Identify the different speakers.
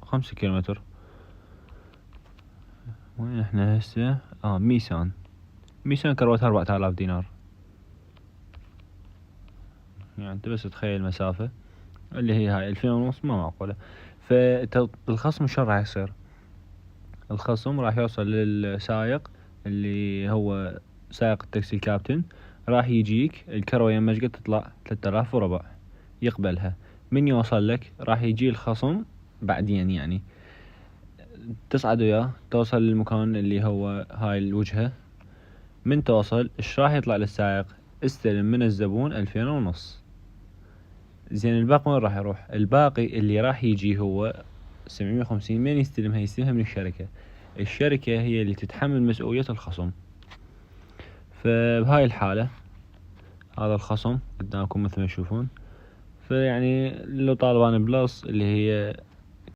Speaker 1: 5 كيلومتر. وين احنا هسه؟ ميسان. ميسان كروتها 4000 دينار. يعني انت بس تخيل المسافة اللي هي هاي 2500، ما معقولة. فالخصم شو راح يصير؟ الخصم راح يوصل للسائق اللي هو سائق التاكسي الكابتن، راح يجيك الكروة يمه قد تطلع 3400 يقبلها. من يوصل لك راح يجي الخصم بعدين، يعني تصعد وياه توصل للمكان اللي هو هاي الوجهة. من توصل ايش راح يطلع للسائق؟ استلم من الزبون 2500. زين الباقي وين راح يروح؟ الباقي اللي راح يجي هو 750. من يستلمها؟ يستلمها من الشركة. الشركة هي اللي تتحمل مسؤولية الخصم. فبهاي الحالة هذا الخصم قدامكم مثل ما تشوفون. فيعني لو طالبان بلس اللي هي